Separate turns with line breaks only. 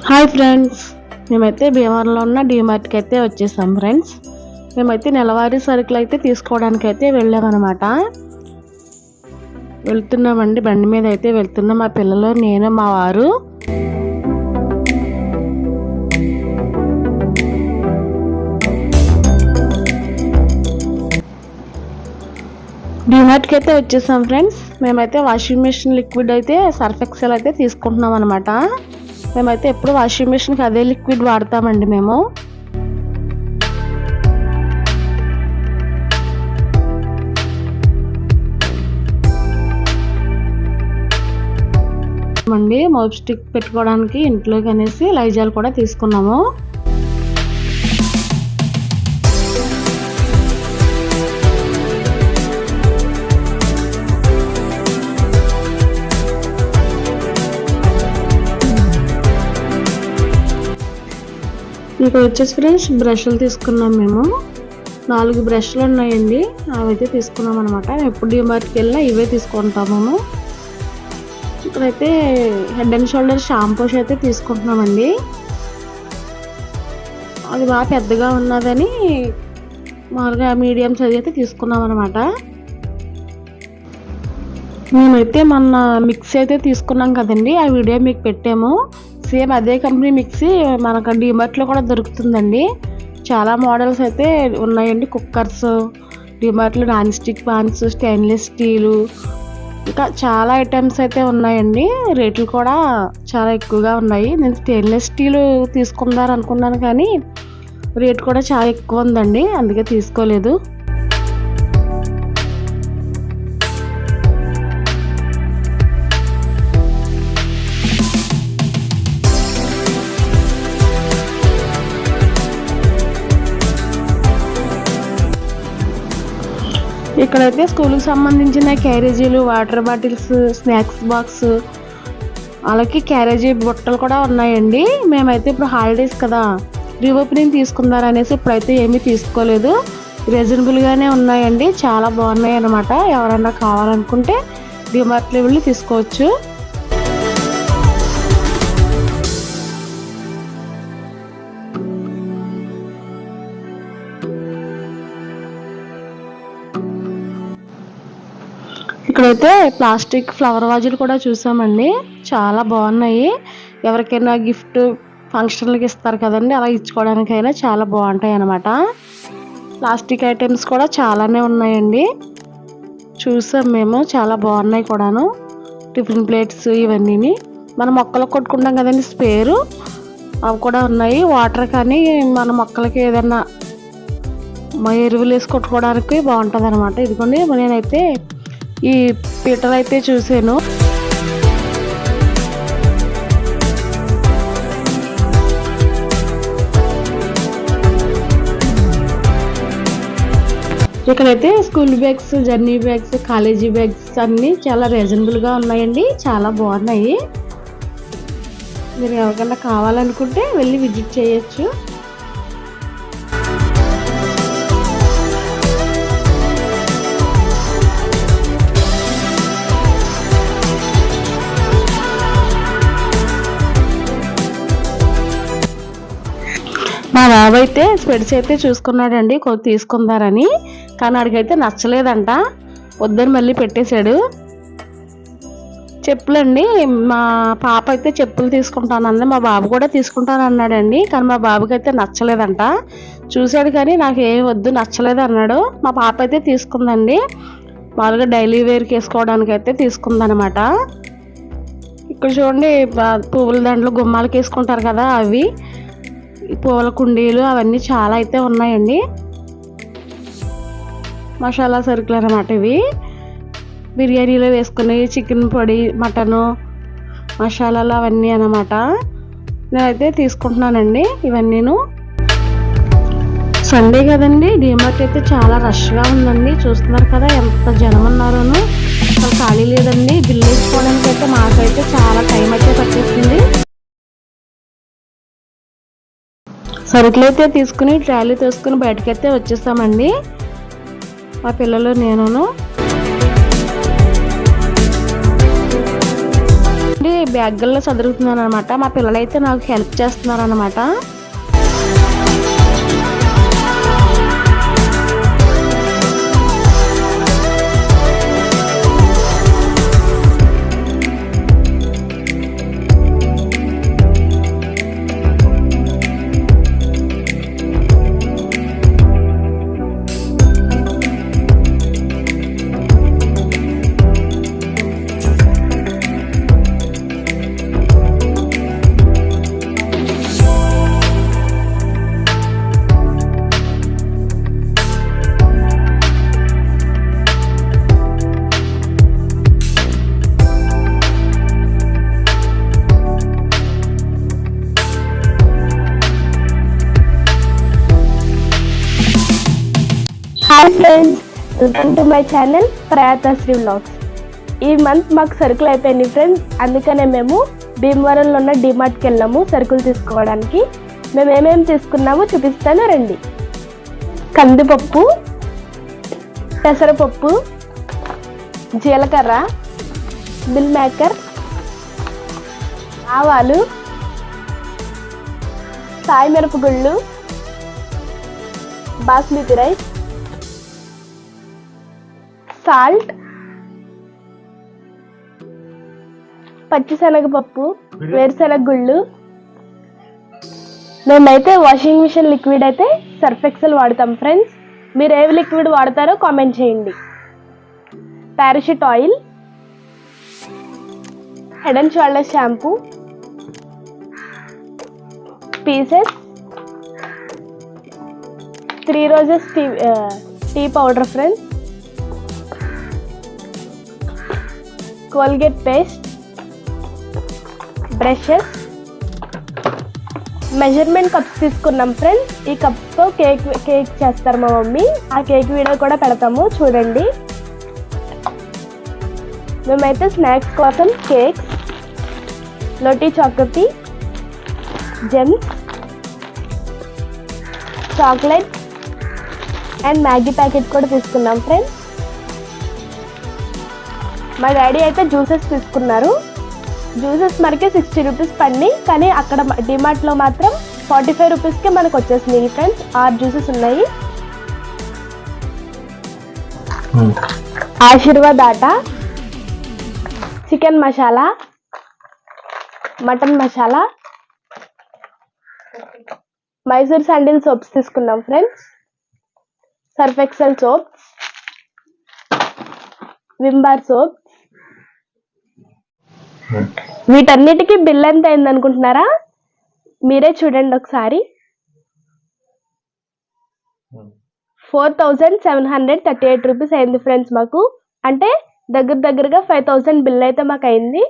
Hi friends, మేమైతే భీమవరంలో ఉన్న డీమార్ట్కి అయితే వచ్చేసాం ఫ్రెండ్స్. మేమైతే నెలవారీ సరుకులు అయితే తీసుకోవడానికి అయితే వెళ్ళామన్నమాట. వెళ్తున్నామండి, బండి మీద అయితే వెళ్తున్నాం. మా పిల్లలు, నేను, మా వారు. డీమార్ట్కి అయితే వచ్చేసాం ఫ్రెండ్స్. మేమైతే వాషింగ్ మిషన్ లిక్విడ్ అయితే సర్ఫ్ ఎక్సెల్ అయితే తీసుకుంటున్నాం అనమాట. మేమైతే ఎప్పుడు వాషింగ్ మిషన్కి అదే లిక్విడ్ వాడతామండి మేము. మౌత్ స్టిక్ పెట్టుకోవడానికి ఇంట్లోకి అనేసి లైజాల్ కూడా తీసుకున్నాము. ఇక్కడ వచ్చేసి ఫ్రెండ్స్ బ్రష్లు తీసుకున్నాం మేము. 4 బ్రష్లు ఉన్నాయండి, అవైతే తీసుకున్నాం అనమాట. ఎప్పుడు డీమార్ట్కి వెళ్ళినా ఇవే తీసుకుంటాము. ఇక్కడైతే హెడ్ అండ్ షోల్డర్ షాంపూస్ అయితే తీసుకుంటున్నామండి. అది బాగా పెద్దగా ఉన్నదని మామూలుగా మీడియం సైజ్ అయితే తీసుకున్నాం అనమాట. మేమైతే మొన్న మిక్సీ అయితే తీసుకున్నాం కదండి, ఆ వీడియో మీకు పెట్టాము. సేమ్ అదే కంపెనీ మిక్సీ మనకు డీమార్ట్లో కూడా దొరుకుతుందండి. చాలా మోడల్స్ అయితే ఉన్నాయండి. కుక్కర్స్ డీమార్ట్లో, non stick pans, stainless steel, ఇంకా చాలా ఐటమ్స్ అయితే ఉన్నాయండి. రేట్లు కూడా చాలా ఎక్కువగా ఉన్నాయి. నేను స్టెయిన్లెస్ స్టీలు తీసుకుందారు అనుకున్నాను, కానీ రేట్ కూడా చాలా ఎక్కువ ఉందండి, అందుకే తీసుకోలేదు. ఇక్కడైతే స్కూల్కి సంబంధించిన క్యారేజీలు, వాటర్ బాటిల్స్, స్నాక్స్ బాక్స్, అలాగే క్యారేజీ బుట్టలు కూడా ఉన్నాయండి. మేమైతే ఇప్పుడు హాలిడేస్ కదా, రీఓపెనింగ్ తీసుకుందారనేసి ఇప్పుడైతే ఏమీ తీసుకోలేదు. రీజనబుల్గానే ఉన్నాయండి, చాలా బాగున్నాయి అన్నమాట. ఎవరన్నా కావాలనుకుంటే డీమార్ట్లో వెళ్ళి తీసుకోవచ్చు. ఇక్కడైతే ప్లాస్టిక్ ఫ్లవర్ వాజులు కూడా చూసామండి, చాలా బాగున్నాయి. ఎవరికైనా గిఫ్ట్ ఫంక్షన్లకి ఇస్తారు కదండి, అలా ఇచ్చుకోవడానికైనా చాలా బాగుంటాయి అన్నమాట. ప్లాస్టిక్ ఐటమ్స్ కూడా చాలానే ఉన్నాయండి, చూసాం మేము, చాలా బాగున్నాయి కూడాను. టిఫిన్ ప్లేట్స్ ఇవన్నీ మనం మొక్కలకు కొట్టుకుంటాం కదండి, స్పేరు, అవి కూడా ఉన్నాయి. వాటర్ కానీ మన మొక్కలకి ఏదన్నా ఎరువులు వేసి కొట్టుకోవడానికి బాగుంటుంది అనమాట. ఇదిగోండి, నేనైతే ఈ పీటలు అయితే చూసాను. ఇక్కడైతే school bags, journey bags, college bags అన్నీ చాలా రీజనబుల్గా ఉన్నాయండి, చాలా బాగున్నాయి. మీరు ఎవరికైనా కావాలనుకుంటే వెళ్ళి విజిట్ చేయొచ్చు. మా బాబు అయితే స్పెడ్స్ అయితే చూసుకున్నాడండి, తీసుకుందారని, కానీ అడిగైతే నచ్చలేదంట, వద్దని మళ్ళీ పెట్టేశాడు. చెప్పులండి, మా పాప అయితే చెప్పులు తీసుకుంటానండి, మా బాబు కూడా తీసుకుంటాను అన్నాడండి, కానీ మా బాబుకి అయితే నచ్చలేదంట. చూశాడు కానీ నాకు ఏం వద్దు, నచ్చలేదు అన్నాడు. మా పాప అయితే తీసుకుందండి, మామూలుగా డైలీ వేర్కి వేసుకోవడానికి అయితే తీసుకుందనమాట. ఇక్కడ చూడండి, పువ్వుల దండలు గుమ్మాలకి వేసుకుంటారు కదా, అవి పూల కుండీలు అవన్నీ చాలా అయితే ఉన్నాయండి. మసాలా సరుకులు అన్నమాట ఇవి, బిర్యానీలో వేసుకుని చికెన్ పొడి, మటను మసాలాలు అవన్నీ అన్నమాట. నేనైతే తీసుకుంటున్నానండి ఇవన్నీను. సండే కదండి, డీమార్ట్ అయితే చాలా రష్గా ఉందండి, చూస్తున్నారు కదా ఎంత జనం ఉన్నారోను, అసలు ఖాళీ లేదండి. బిల్లు వేసుకోవడానికి అయితే మాకైతే చాలా టైం అయితే పట్టేసింది. సరుకులు అయితే తీసుకుని ట్రాలీ తీసుకుని బయటకైతే వచ్చేసామండి, మా పిల్లలు, నేను. బ్యాగుల్లో చదువుతున్నాను అనమాట. మా పిల్లలైతే నాకు హెల్ప్ చేస్తున్నారు అనమాట.
Hi friends, welcome to my channel Prayatashri vlogs. ఈ మంత్ మాకు సరుకులు అయిపోయినాయి ఫ్రెండ్స్. అందుకనే మేము భీమవరంలో ఉన్న డిమార్ట్కి వెళ్ళాము సరుకులు తీసుకోవడానికి. మేము ఏమేమి తీసుకున్నామో చూపిస్తాను రండి. కందిపప్పు, పెసరపప్పు, జీలకర్ర, మిల్ మేకర్, ఆవాలు, సాయి మిరపగుళ్ళు, బాస్మతి రైస్, సాల్ట్, పచ్చిశనగపప్పు, వేరుశనగ గుళ్ళు. మేమైతే వాషింగ్ మిషన్ లిక్విడ్ అయితే సర్ఫ్ ఎక్సెల్ వాడతాం ఫ్రెండ్స్. మీరు ఏ లిక్విడ్ వాడతారో కామెంట్ చేయండి. Parachute oil, Head and Shoulders shampoo, pieces, 3 Roses tea powder friends, Colgate paste, brushes, measurement cups తీసుకున్నాం ఫ్రెండ్స్. ఈ కప్స్తో కేక్ చేస్తారు మా మమ్మీ. ఆ కేక్ వీడియో కూడా పెడతాము చూడండి. మేమైతే స్నాక్స్ కోసం cakes, Lotte choco pie, Gems, chocolate and Maggi packet కూడా తీసుకున్నాం ఫ్రెండ్స్. మా డాడీ అయితే జ్యూసెస్ తీసుకున్నారు. జ్యూసెస్ మనకి 60 రూపీస్ పడినాయి, కానీ అక్కడ డిమార్ట్లో మాత్రం 45 రూపీస్కే మనకు వచ్చేసినాయి ఫ్రెండ్స్. 6 జ్యూసెస్ ఉన్నాయి. Aashirvaad atta, chicken masala, mutton masala, Mysore sandal soaps తీసుకున్నాం friends, Surf Excel soaps, Vim bar soap. వీటన్నిటికీ బిల్ ఎంత అయింది అనుకుంటున్నారా? మీరే చూడండి ఒకసారి. 4738 రూపీస్ అయింది ఫ్రెండ్స్ మాకు. అంటే దగ్గరగా 5000 బిల్ అయితే మాకు అయింది.